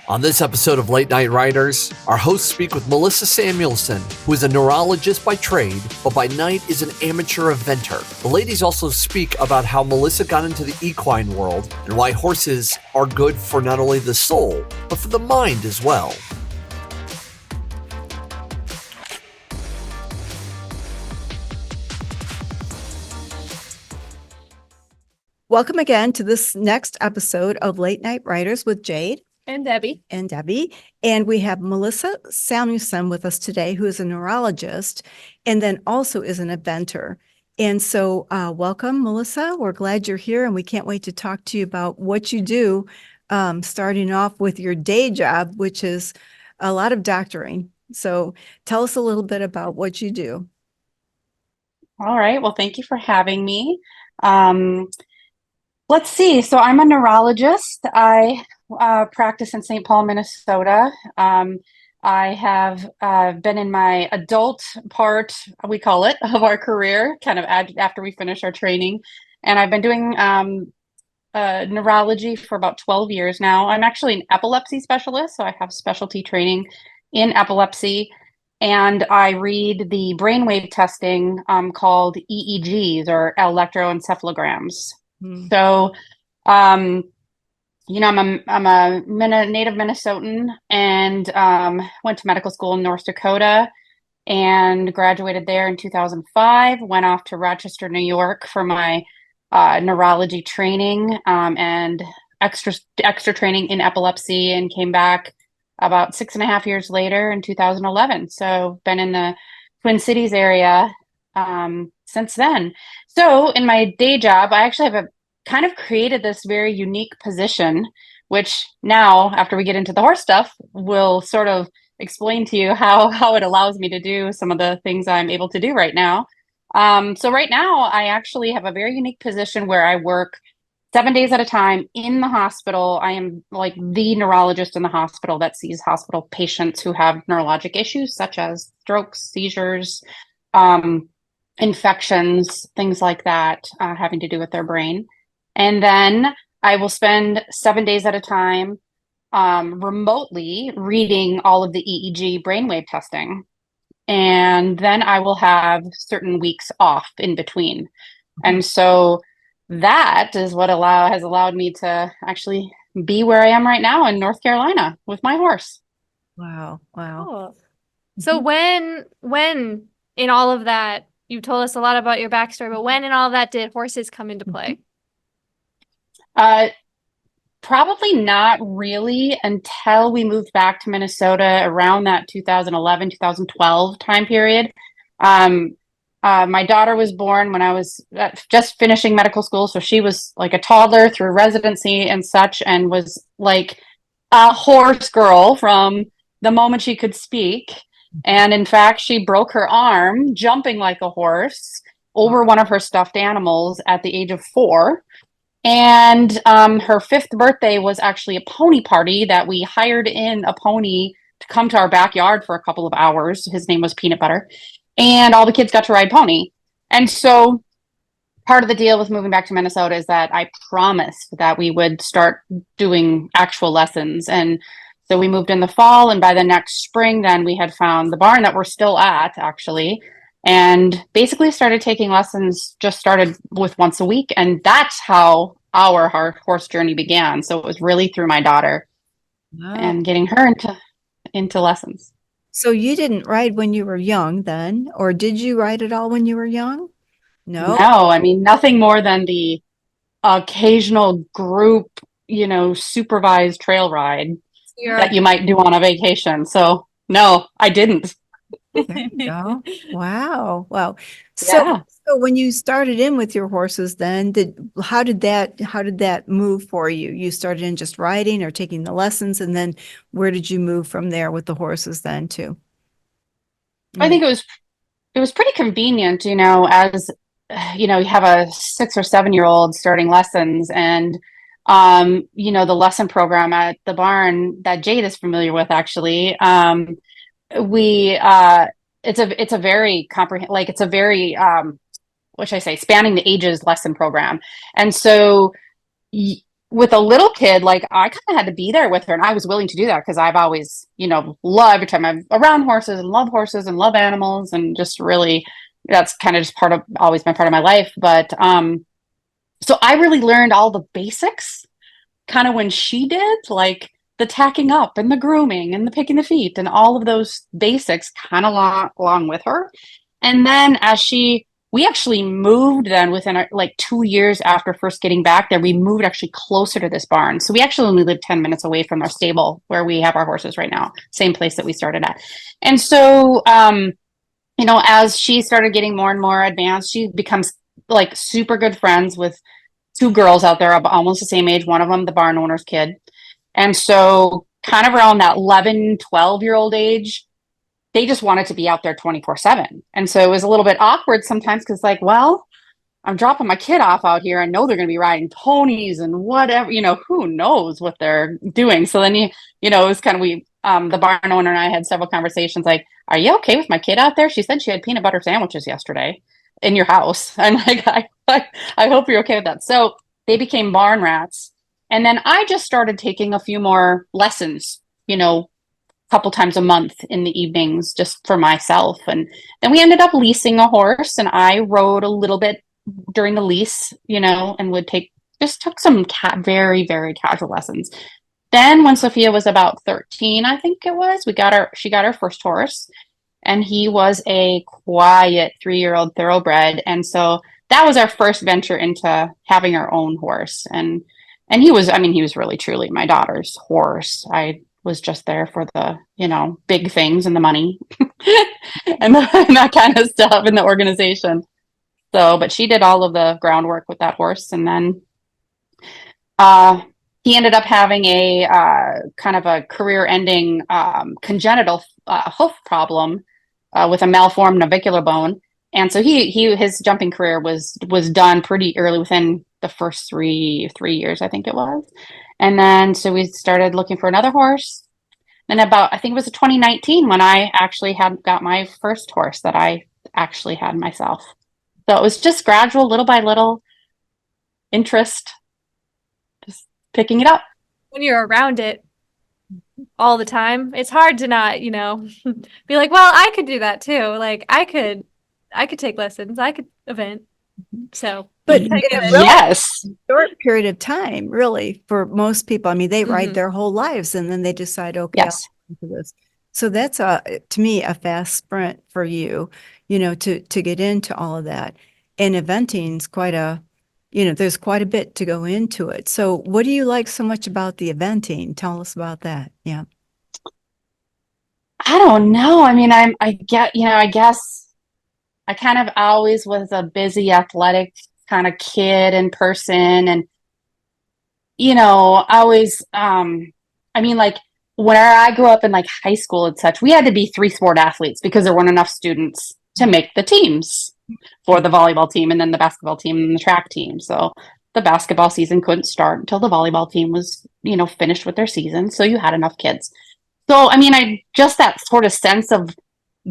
On this episode of Late Night Riders, our hosts speak with Melissa Samuelson, who is a neurologist by trade, but by night is an amateur eventer. The ladies also speak about how Melissa got into the equine world and why horses are good for not only the soul, but for the mind as well. Welcome again to this next episode of Late Night Riders with Jade and Debbie. And we have Melissa Samuelson with us today, who is a neurologist and then also is an eventer. And so welcome, Melissa. We're glad you're here and we can't wait to talk to you about what you do, starting off with your day job, which is a lot of doctoring. So tell us a little bit about what you do. All right. Well, thank you for having me. Let's see. So I'm a neurologist. I practice in St. Paul, Minnesota. I have been in my adult part, we call it, of our career, kind of after we finish our training. And I've been doing neurology for about 12 years now. I'm actually an epilepsy specialist, so I have specialty training in epilepsy. And I read the brainwave testing called EEGs, or electroencephalograms. So, I'm a native Minnesotan and went to medical school in North Dakota and graduated there in 2005. Went off to Rochester, New York for my neurology training and extra training in epilepsy, and came back about 6.5 years later in 2011. So, been in the Twin Cities area since then. So in my day job, I actually have kind of created this very unique position, which now, after we get into the horse stuff, will sort of explain to you how it allows me to do some of the things I'm able to do right now. So right now, I actually have a very unique position where I work 7 days at a time in the hospital. I am like the neurologist in the hospital that sees hospital patients who have neurologic issues such as strokes, seizures, infections, things like that, having to do with their brain. And then I will spend 7 days at a time remotely reading all of the EEG brainwave testing. And then I will have certain weeks off in between. And so that is what has allowed me to actually be where I am right now in North Carolina with my horse. Wow. Cool. So when in all of that, you told us a lot about your backstory, but when in all of that did horses come into play? Probably not really until we moved back to Minnesota around that 2011, 2012 time period. My daughter was born when I was just finishing medical school. So she was like a toddler through residency and such, and was like a horse girl from the moment she could speak. And in fact, she broke her arm jumping like a horse over one of her stuffed animals at the age of 4. And her 5th birthday was actually a pony party that we hired in a pony to come to our backyard for a couple of hours. His name was Peanut Butter. And all the kids got to ride pony. And so part of the deal with moving back to Minnesota is that I promised that we would start doing actual lessons. And so we moved in the fall, and by the next spring, then we had found the barn that we're still at, actually, and basically started taking lessons, just started with once a week. And that's how our horse journey began. So it was really through my daughter and getting her into lessons. So you didn't ride when you were young then, or did you ride at all when you were young? No, I mean, nothing more than the occasional group, supervised trail ride that you might do on a vacation. So no, I didn't. There you go. Wow. So when you started in with your horses, then how did that move for you? You started in just riding or taking the lessons, and then where did you move from there with the horses then too? I think it was pretty convenient, as you have a 6 or 7-year-old starting lessons, and the lesson program at the barn that Jade is familiar with, actually. It's a very comprehensive, like it's a very what should I say, spanning the ages lesson program. And so with a little kid, like I kind of had to be there with her, and I was willing to do that because I've always, love every time I'm around horses and love animals, and just really, that's kind of just always been part of my life. But so I really learned all the basics kind of when she did, like the tacking up and the grooming and the picking the feet and all of those basics kind of along with her. And then we actually moved then within like 2 years after first getting back there, we moved actually closer to this barn. So we actually only lived 10 minutes away from our stable where we have our horses right now, same place that we started at. And so, as she started getting more and more advanced, she becomes like super good friends with two girls out there of almost the same age, one of them the barn owner's kid. And so kind of around that 11, 12-year-old age, they just wanted to be out there 24/7. And so it was a little bit awkward sometimes because like, well, I'm dropping my kid off out here. I know they're going to be riding ponies and whatever, who knows what they're doing. So then, it was kind of, the barn owner and I had several conversations like, are you okay with my kid out there? She said she had peanut butter sandwiches yesterday in your house. I'm like, I hope you're okay with that. So they became barn rats. And then I just started taking a few more lessons, a couple times a month in the evenings just for myself. And then we ended up leasing a horse, and I rode a little bit during the lease, and took some very, very casual lessons. Then when Sophia was about 13, I think it was, she got her first horse, and he was a quiet 3-year-old thoroughbred. And so that was our first venture into having our own horse. And he was really truly my daughter's horse. I was just there for the, big things and the money and that kind of stuff in the organization. So, but she did all of the groundwork with that horse. And then he ended up having a kind of a career-ending congenital hoof problem with a malformed navicular bone. And so his jumping career was done pretty early, within the first three years, I think it was. And then so we started looking for another horse. And I think it was 2019 when I actually got my first horse that I actually had myself. So it was just gradual, little by little interest, just picking it up. When you're around it all the time, it's hard to not, be like, well, I could do that too. Like I could take lessons. I could event. So, but in a really yes, short period of time, really, for most people. I mean, they ride their whole lives and then they decide, okay, yes. I'll do this. So that's to me, a fast sprint for you, to get into all of that. And eventing's there's quite a bit to go into it. So what do you like so much about the eventing? Tell us about that. Yeah. I don't know. I mean, I guess I kind of always was a busy, athletic kind of kid in person. And, always, like where I grew up in like high school and such, we had to be 3-sport athletes because there weren't enough students to make the teams for the volleyball team and then the basketball team and the track team. So the basketball season couldn't start until the volleyball team was, finished with their season. So you had enough kids. So, that sort of sense of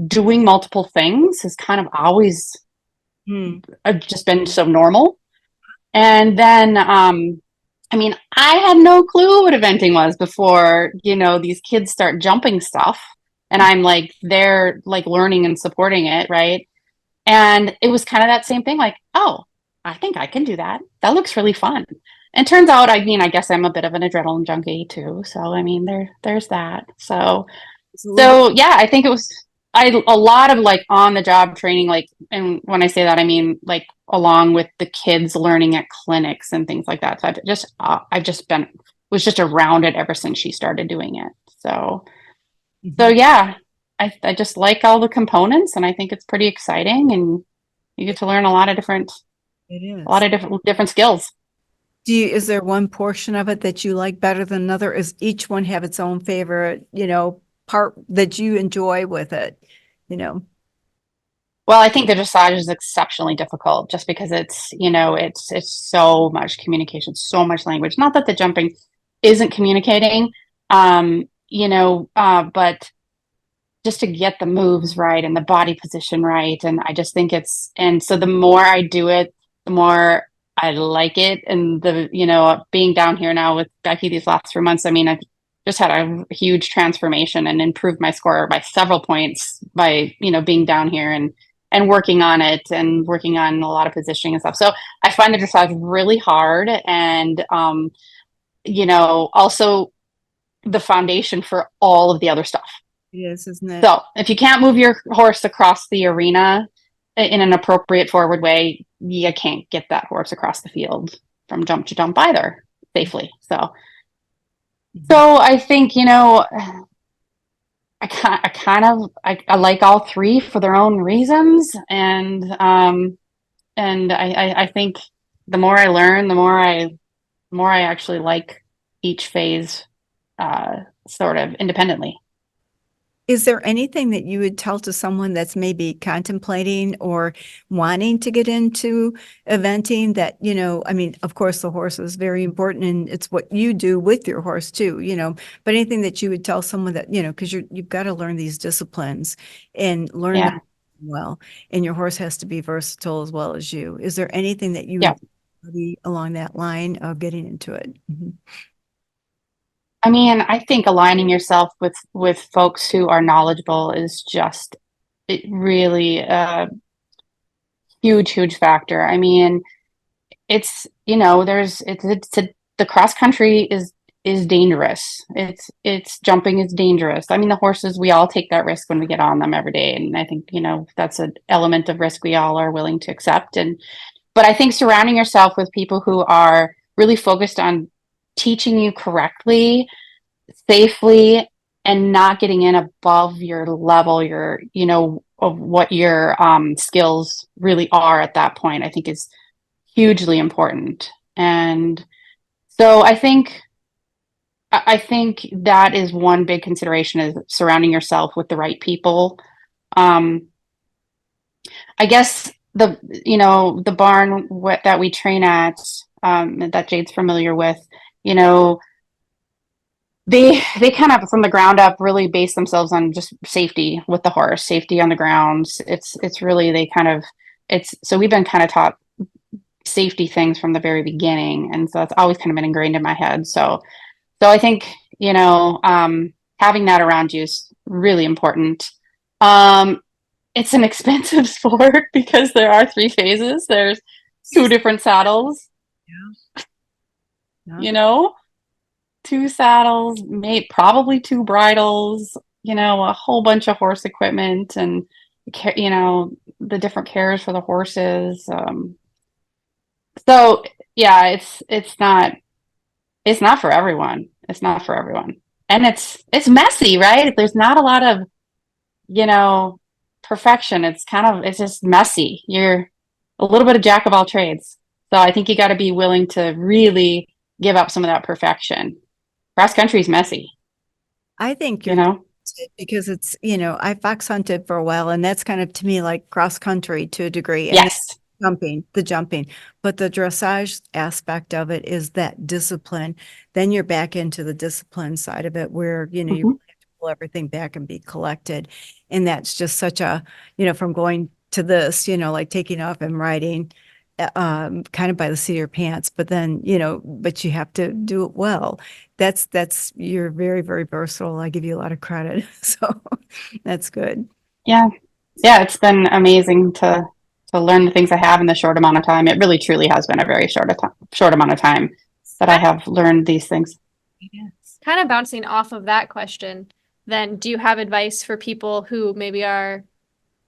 doing multiple things has kind of always just been so normal. And then, I had no clue what eventing was before, these kids start jumping stuff. And I'm like, they're like learning and supporting it, right? And it was kind of that same thing, like, oh, I think I can do that. That looks really fun. And turns out, I guess I'm a bit of an adrenaline junkie too. So, there's that. So yeah, I think it was a lot of like on the job training, like, and when I say that, I mean like along with the kids learning at clinics and things like that. So was just around it ever since she started doing it. So yeah, I just like all the components, and I think it's pretty exciting, and you get to learn a lot of different skills. Is there one portion of it that you like better than another? Is each one have its own favorite, part that you enjoy with it, Well, I think the dressage is exceptionally difficult just because it's so much communication, so much language. Not that the jumping isn't communicating, but just to get the moves right and the body position right. And I just think and so the more I do it, the more I like it. And being down here now with Becky these last 3 months, I mean, I've just had a huge transformation and improved my score by several points by, being down here and working on it and working on a lot of positioning and stuff. So I find the dressage really hard, and, also the foundation for all of the other stuff. It is, isn't it? So if you can't move your horse across the arena in an appropriate forward way, you can't get that horse across the field from jump to jump either safely. So I think, I like all three for their own reasons. And I think the more I learn, the more I actually like each phase, sort of independently. Is there anything that you would tell to someone that's maybe contemplating or wanting to get into eventing that, I mean, of course, the horse is very important and it's what you do with your horse too, but anything that you would tell someone that, because you've got to learn these disciplines and learn them well, and your horse has to be versatile as well as you. Is there anything that you would be along that line of getting into it? Mm-hmm. I mean, I think aligning yourself with folks who are knowledgeable is just really a huge factor. I mean, it's the cross country is dangerous. It's jumping is dangerous. I mean, the horses, we all take that risk when we get on them every day, and I think that's an element of risk we all are willing to accept. But I think surrounding yourself with people who are really focused on teaching you correctly, safely, and not getting in above your level, of what your skills really are at that point, I think is hugely important. And so I think that is one big consideration, is surrounding yourself with the right people. I guess the barn that we train at, that Jade's familiar with, they kind of from the ground up really base themselves on just safety with the horse, safety on the grounds. It's really so we've been kind of taught safety things from the very beginning, and so it's always kind of been ingrained in my head. So I think having that around you is really important. It's an expensive sport because there are 3 phases. There's 2 different saddles. Yeah. 2 saddles, probably 2 bridles, a whole bunch of horse equipment, and the different cares for the horses. So yeah, it's not for everyone. It's not for everyone. And it's messy, right? There's not a lot of, perfection. It's just messy. You're a little bit of jack of all trades. So I think you got to be willing to really give up some of that perfection. Cross country is messy. I think because it's, I fox hunted for a while, and that's kind of to me like cross country to a degree. And yes. The jumping, but the dressage aspect of it is that discipline. Then you're back into the discipline side of it where, you have to pull everything back and be collected. And that's just such a, from going to this, like taking off and riding, kind of by the seat of your pants, but then, but you have to do it well. You're very, very versatile. I give you a lot of credit. So that's good. Yeah. Yeah. It's been amazing to learn the things I have in the short amount of time. It really truly has been a very short amount of time that I have learned these things. Yes. Kind of bouncing off of that question, then do you have advice for people who maybe are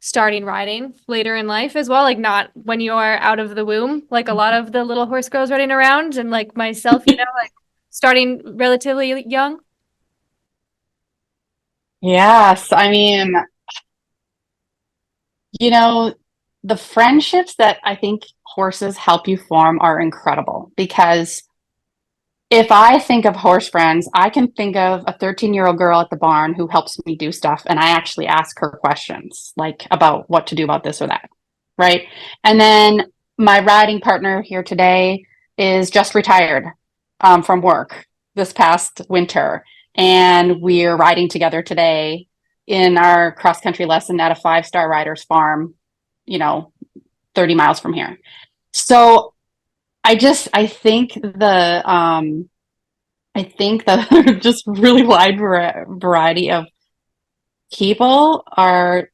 starting riding later in life as well? Like not when you are out of the womb, like a lot of the little horse girls running around, and like myself, like starting relatively young? Yes. I mean, the friendships that I think horses help you form are incredible, because if I think of horse friends, I can think of a 13-year-old girl at the barn who helps me do stuff, and I actually ask her questions like about what to do about this or that, right? And then my riding partner here today is just retired from work this past winter, and we're riding together today in our cross-country lesson at a 5-star rider's farm, 30 miles from here. So I think the just really wide variety of people are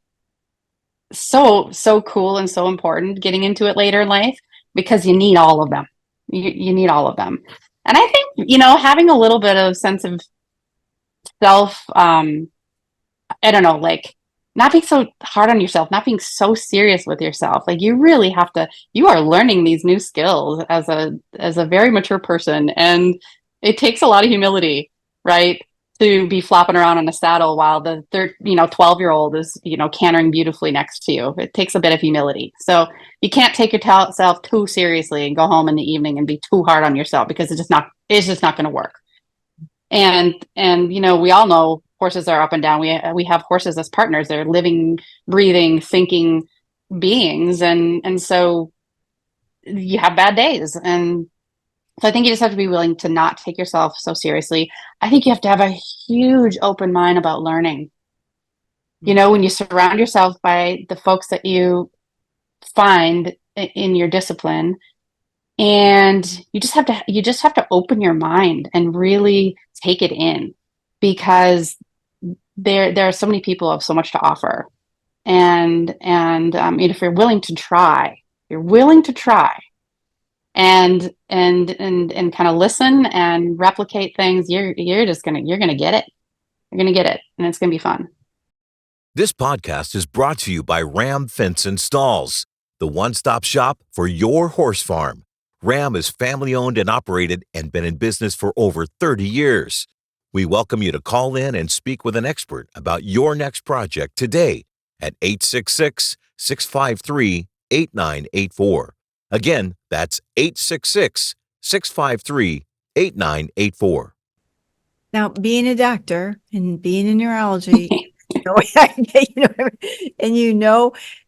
so cool and so important getting into it later in life, because you need all of them. You need all of them. And I think, having a little bit of sense of self, I don't know, like not being so hard on yourself, not being so serious with yourself. Like you really have to, you are learning these new skills as a very mature person. And it takes a lot of humility, right? To be flopping around on a saddle while the 12-year-old is, cantering beautifully next to you. It takes a bit of humility. So you can't take yourself too seriously and go home in the evening and be too hard on yourself, because it's just not going to work. And we all know horses are up and down. We have horses as partners. They're living, breathing, thinking beings, and so you have bad days. And so I think you just have to be willing to not take yourself so seriously. I think you have to have a huge open mind about learning. When you surround yourself by the folks that you find in your discipline, and you just have to open your mind and really take it in, because there are so many people who have so much to offer. And if you're willing to try and kind of listen and replicate things, you're gonna get it. You're gonna get it, and it's gonna be fun. This podcast is brought to you by Ram Fence and Stalls, the one-stop shop for your horse farm. Ram is family-owned and operated and been in business for over 30 years. We welcome you to call in and speak with an expert about your next project today at 866-653-8984. Again, that's 866-653-8984. Now, being a doctor and being in neurology, and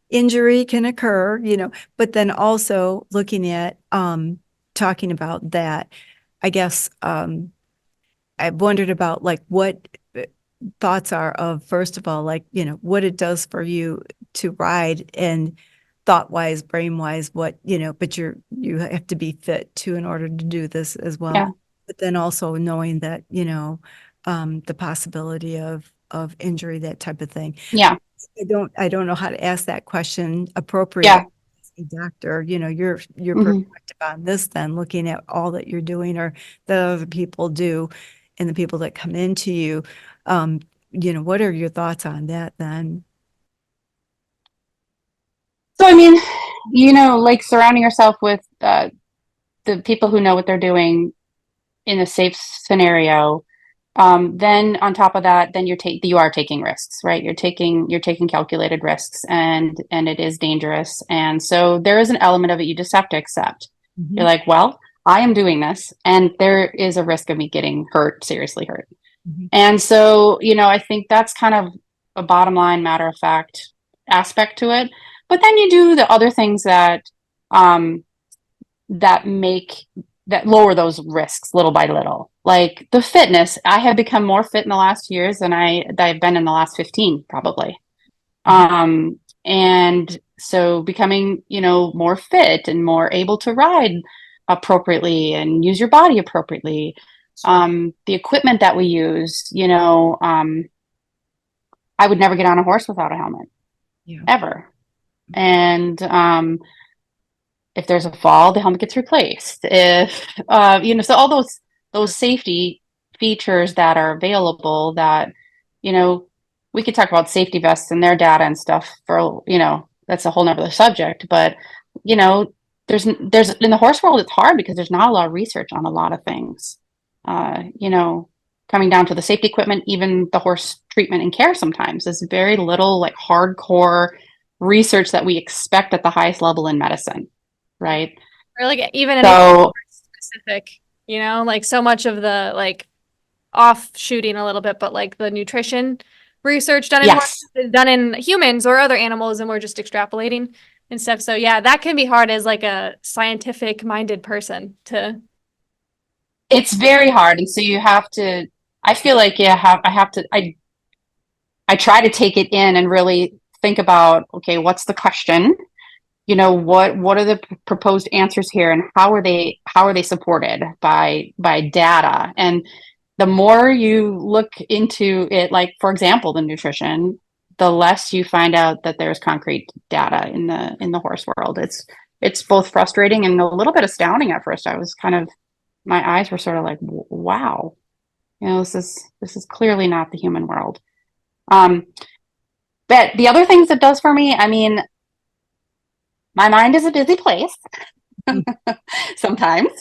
injury can occur, but then also looking at talking about that, I guess I've wondered about like what thoughts are of, first of all, like, what it does for you to ride, and thought-wise, brain-wise, what, but you have to be fit too in order to do this as well. Yeah. But then also knowing that, the possibility of injury, that type of thing. Yeah. I don't know how to ask that question appropriately. Yeah. As a doctor, your Mhm. perspective on this, then looking at all that you're doing or that other people do, and the people that come into you, what are your thoughts on that then? So, I mean, like surrounding yourself with the people who know what they're doing in a safe scenario. Then on top of that, then you are taking risks, right? You're taking calculated risks, and it is dangerous. And so there is an element of it you just have to accept. Mhm. You're like, well, I am doing this, and there is a risk of me getting hurt, seriously hurt. Mhm. And so, I think that's kind of a bottom line, matter of fact aspect to it. But then you do the other things that that lower those risks little by little. Like the fitness, I have become more fit in the last years than I've been in the last 15, probably. And so becoming, more fit and more able to ride appropriately and use your body appropriately. The equipment that we use, I would never get on a horse without a helmet. Yeah. Ever. And if there's a fall, the helmet gets replaced. If so all those safety features that are available, that we could talk about safety vests and their data and stuff for that's a whole nother subject. But there's in the horse world, it's hard because there's not a lot of research on a lot of things. Coming down to the safety equipment, even the horse treatment and care, sometimes there's very little like hardcore research that we expect at the highest level in medicine. Right. Or like even So, specific, like so much of the like offshooting a little bit, but like the nutrition research done in yes. horses is done in humans or other animals, and we're just extrapolating and stuff. So yeah, that can be hard as like a scientific minded person to. It's very hard, and so you have to. I feel like I try to take it in and really think about, okay, what's the question? what are the proposed answers here, and how are they supported by data? And the more you look into it, like for example, the nutrition, the less you find out that there's concrete data in the horse world. It's both frustrating and a little bit astounding at first. I was kind of, my eyes were sort of like, wow, this is clearly not the human world. But the other things it does for me, I mean, my mind is a busy place sometimes.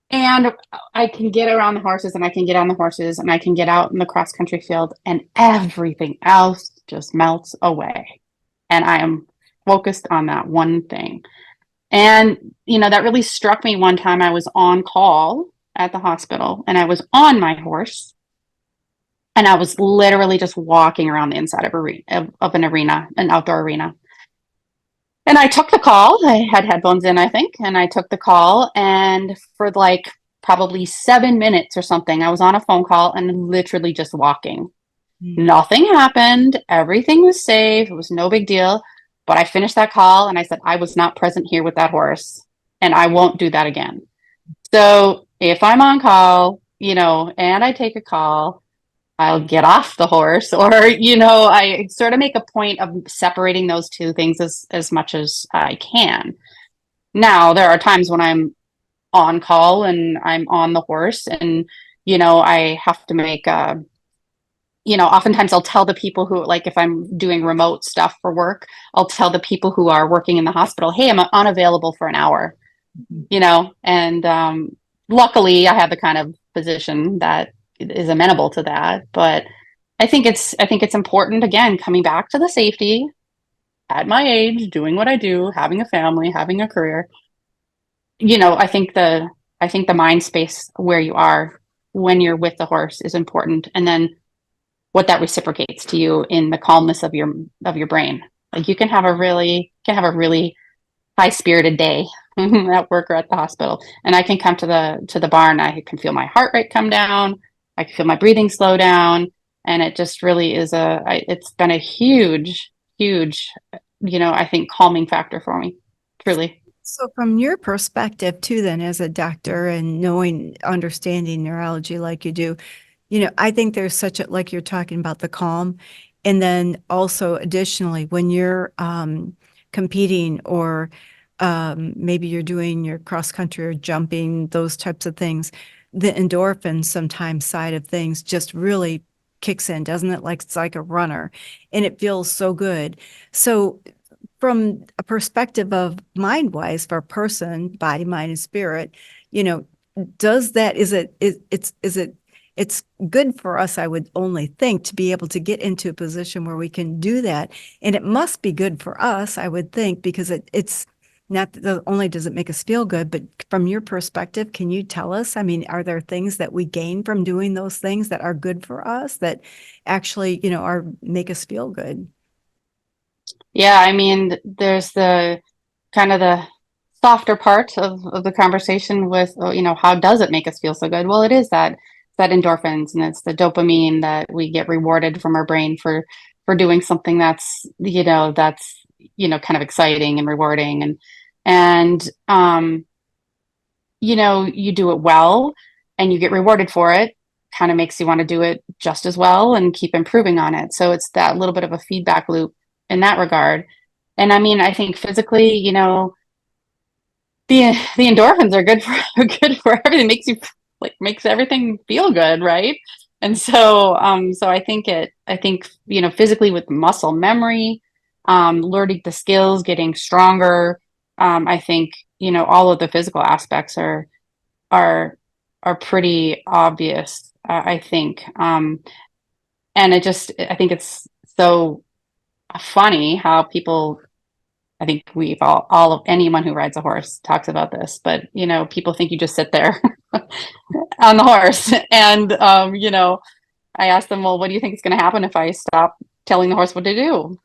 And I can get around the horses, and I can get on the horses, and I can get out in the cross country field, and everything else just melts away. And I am focused on that one thing. And, that really struck me one time. I was on call at the hospital, and I was on my horse, and I was literally just walking around the inside of an arena, an outdoor arena. And I took the call. I had headphones in, I think, and I took the call. And for like probably 7 minutes or something, I was on a phone call and literally just walking. Nothing happened. Everything was safe. It was no big deal. But I finished that call and I said, I was not present here with that horse, and I won't do that again. So if I'm on call, and I take a call, I'll get off the horse, or, I sort of make a point of separating those two things as much as I can. Now, there are times when I'm on call and I'm on the horse, and, I have to make, oftentimes I'll tell the people who, like, if I'm doing remote stuff for work, I'll tell the people who are working in the hospital, hey, I'm unavailable for an hour, and luckily I have the kind of position that is amenable to that. But I think it's important, again, coming back to the safety at my age, doing what I do, having a family, having a career. I think the mind space where you are when you're with the horse is important, and then what that reciprocates to you in the calmness of your brain. Like, you can have a really high spirited day at work or at the hospital, and I can come to the barn. I can feel my heart rate come down. I can feel my breathing slow down, and it just really is it's been a huge, I think, calming factor for me, truly. So from your perspective too, then, as a doctor and understanding neurology like you do, I think there's such a, like you're talking about the calm. And then also additionally, when you're competing, or maybe you're doing your cross country or jumping, those types of things, the endorphin sometimes side of things just really kicks in, doesn't it? Like, it's like a runner, and it feels so good. So from a perspective of mind-wise, for a person, body, mind, and spirit, does that, it's good for us, I would only think, to be able to get into a position where we can do that. And it must be good for us, I would think, because it's not only does it make us feel good, but from your perspective, can you tell us, I mean, are there things that we gain from doing those things that are good for us, that actually, make us feel good? Yeah, I mean, there's the kind of the softer part of the conversation with, how does it make us feel so good? Well, it is that endorphins, and it's the dopamine that we get rewarded from our brain for doing something that's kind of exciting and rewarding, and you do it well and you get rewarded for it, kind of makes you want to do it just as well and keep improving on it. So it's that little bit of a feedback loop in that regard. And I mean, I think physically, the endorphins are good for everything. Makes everything feel good, right? And so I think physically, with muscle memory, learning the skills, getting stronger, I think all of the physical aspects are pretty obvious, I think. And I think it's so funny how people, I think we've all of anyone who rides a horse talks about this, but people think you just sit there on the horse, and I asked them, well, what do you think is going to happen if I stop telling the horse what to do?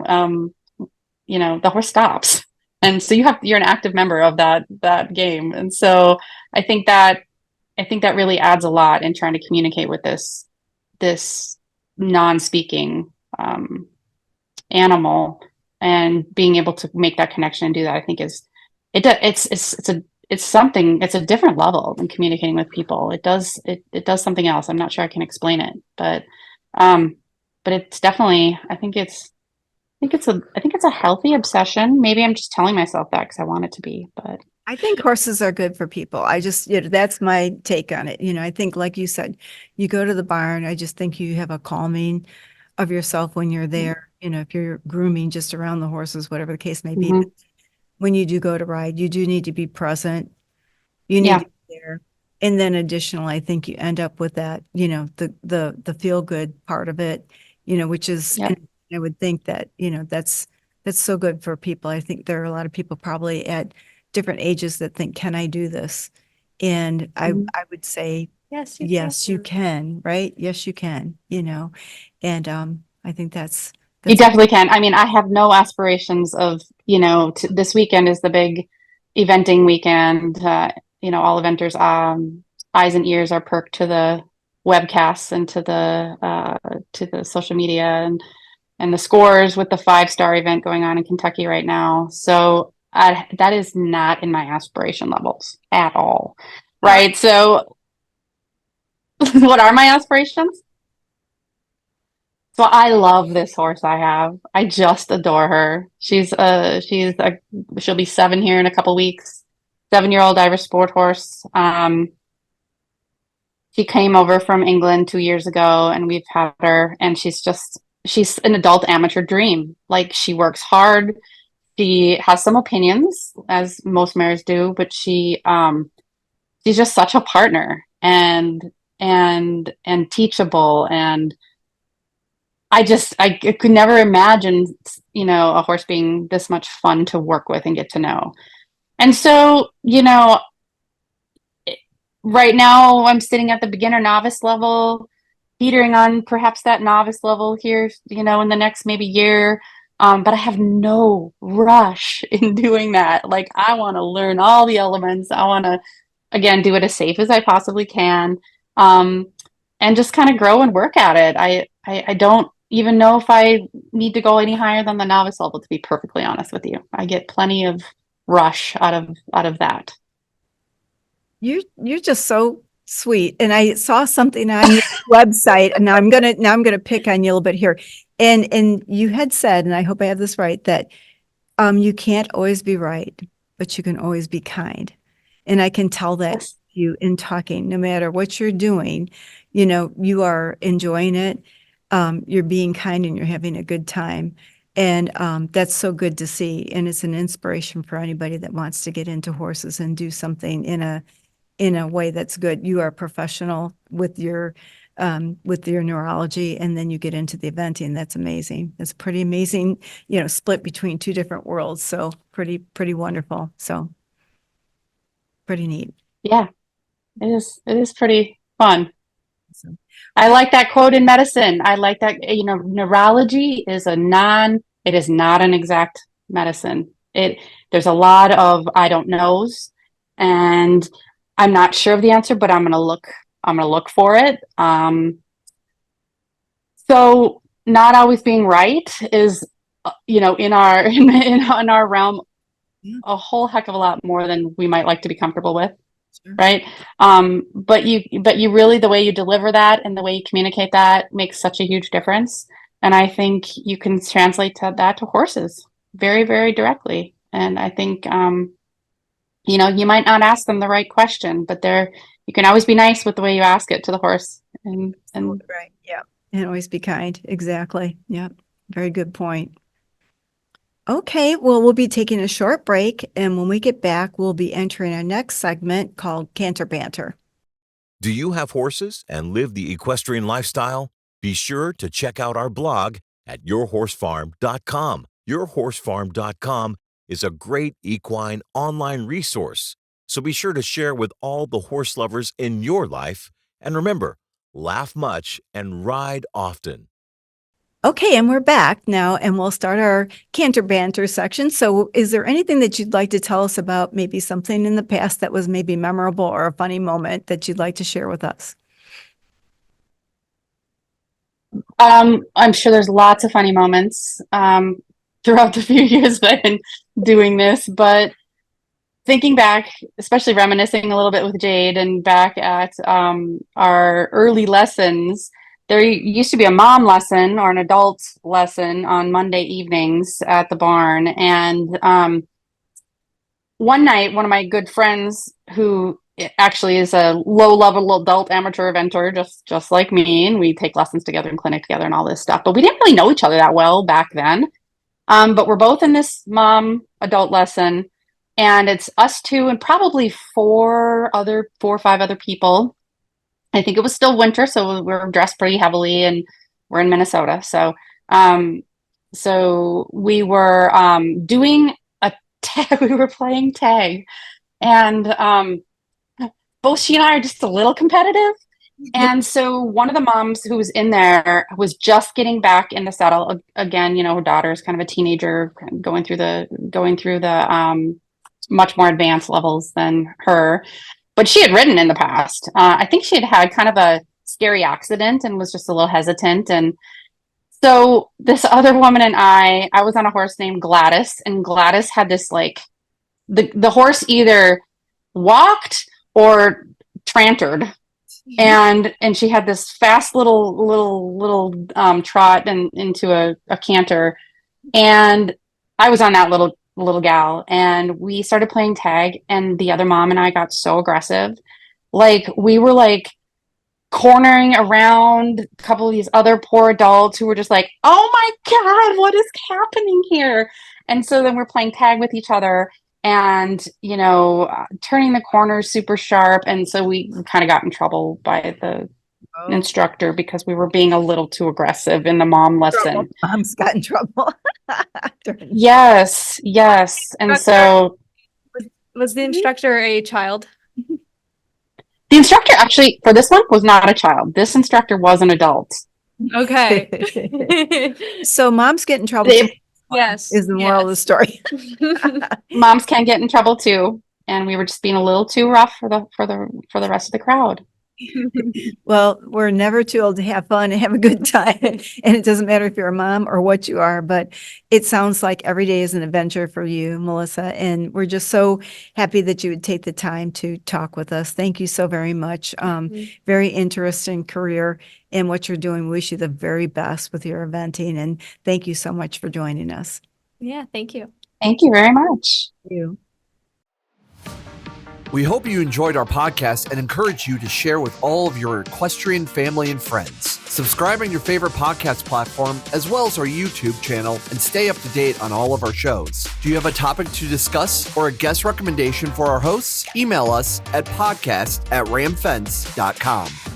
The horse stops, and so you're an active member of that game. And so I think that really adds a lot in trying to communicate with this non-speaking animal, and being able to make that connection and do that, I think it's a different level than communicating with people. It does something else. I'm not sure I can explain it, but it's definitely, I think it's a healthy obsession. Maybe I'm just telling myself that because I want it to be, but I think horses are good for people. I just, that's my take on it. I think, like you said, you go to the barn, I just think you have a calming of yourself when you're there. If you're grooming just around the horses, whatever the case may be. Mhm. But when you do go to ride, you do need to be present. You need Yeah. to be there. And then additionally, I think you end up with that, the feel good part of it, which is, Yep. and I would think that, that's so good for people. I think there are a lot of people probably at different ages that think, can I do this? And Mhm. I would say, Yes, yes, you can, right? Yes, you can, and I think You that's definitely can. I mean, I have no aspirations of, this weekend is the big eventing weekend. All eventers, eyes and ears are perked to the webcasts and to the social media and the scores with the 5-star event going on in Kentucky right now. So that is not in my aspiration levels at all. Right. So what are my aspirations? So I love this horse I have. I just adore her. She'll be 7 here in a couple weeks. 7-year-old Irish sport horse. She came over from England 2 years ago and we've had her, and she's an adult amateur dream. Like, she works hard. She has some opinions, as most mares do, but she's just such a partner and teachable, and I could never imagine, a horse being this much fun to work with and get to know. And so, right now I'm sitting at the beginner novice level, teetering on perhaps that novice level here, in the next maybe year. But I have no rush in doing that. Like, I want to learn all the elements. I want to, again, do it as safe as I possibly can. Um, and just kind of grow and work at it. I don't even know if I need to go any higher than the novice level, to be perfectly honest with you. I get plenty of rush out of that. You're just so sweet. And I saw something on your website, and now I'm gonna pick on you a little bit here. And you had said, and I hope I have this right, that you can't always be right, but you can always be kind. And I can tell that Yes. you in talking, no matter what you're doing, you are enjoying it. You're being kind and you're having a good time. And that's so good to see. And it's an inspiration for anybody that wants to get into horses and do something in a way that's good. You are a professional with your neurology, and then you get into the eventing. That's amazing. It's pretty amazing, split between two different worlds. So pretty wonderful. So pretty neat. Yeah, it is pretty fun. So, I like that quote in medicine. I like that, neurology it is not an exact medicine. There's a lot of I don't knows, and I'm not sure of the answer, but I'm gonna look for it. So not always being right is, in our, in our realm, Yeah. a whole heck of a lot more than we might like to be comfortable with. Sure. Right. But you really, the way you deliver that and the way you communicate that makes such a huge difference. And I think you can translate that to horses very, very directly. And I think, you might not ask them the right question, but you can always be nice with the way you ask it to the horse. And Right. Yeah. And always be kind. Exactly. Yeah. Very good point. Okay, well, we'll be taking a short break, and when we get back, we'll be entering our next segment called Canter Banter. Do you have horses and live the equestrian lifestyle? Be sure to check out our blog at yourhorsefarm.com. Yourhorsefarm.com is a great equine online resource. So be sure to share with all the horse lovers in your life. And remember, laugh much and ride often. Okay, and we're back now, and we'll start our Canter Banter section. So is there anything that you'd like to tell us about, maybe something in the past that was maybe memorable or a funny moment that you'd like to share with us? I'm sure there's lots of funny moments. throughout the few years that I've been doing this, but thinking back, especially reminiscing a little bit with Jade and back at our early lessons, there used to be a mom lesson or an adult lesson on Monday evenings at the barn. And one night, one of my good friends, who actually is a low-level adult amateur eventer, just like me, and we take lessons together and clinic together and all this stuff, but we didn't really know each other that well back then. But we're both in this mom adult lesson, and it's us two and probably four or five other people. I think it was still winter, so we're dressed pretty heavily, and we're in Minnesota. So we were doing a tag. We were playing tag, and both she and I are just a little competitive. And so one of the moms who was in there was just getting back in the saddle again. You know, her daughter is kind of a teenager, going through the much more advanced levels than her. But she had ridden in the past. I think she had kind of a scary accident and was just a little hesitant. And so this other woman and I was on a horse named Gladys, and Gladys had this like the horse either walked or trantered, and she had this fast little trot and into a canter, and I was on that little gal, and we started playing tag, and the other mom and I got so aggressive. Like we were like cornering around a couple of these other poor adults who were just like, oh my God, what is happening here? And so then we're playing tag with each other and, you know, turning the corners super sharp. And so we kind of got in trouble by the instructor because we were being a little too aggressive in the mom lesson. Mom's got in trouble. Yes. And so Was the instructor a child? the instructor actually for this one was not a child. This instructor was an adult. Okay. So moms get in trouble too, Yes. is the moral of the story. Moms can get in trouble too, and we were just being a little too rough for the rest of the crowd. Well, we're never too old to have fun and have a good time. And it doesn't matter if you're a mom or what you are, but it sounds like every day is an adventure for you, Melissa. And we're just so happy that you would take the time to talk with us. Thank you so very much. Very interesting career in what you're doing. We wish you the very best with your eventing. And thank you so much for joining us. Yeah, thank you. Thank you very much. Thank you. We hope you enjoyed our podcast and encourage you to share with all of your equestrian family and friends. Subscribe on your favorite podcast platform as well as our YouTube channel and stay up to date on all of our shows. Do you have a topic to discuss or a guest recommendation for our hosts? Email us at podcast@ramfence.com.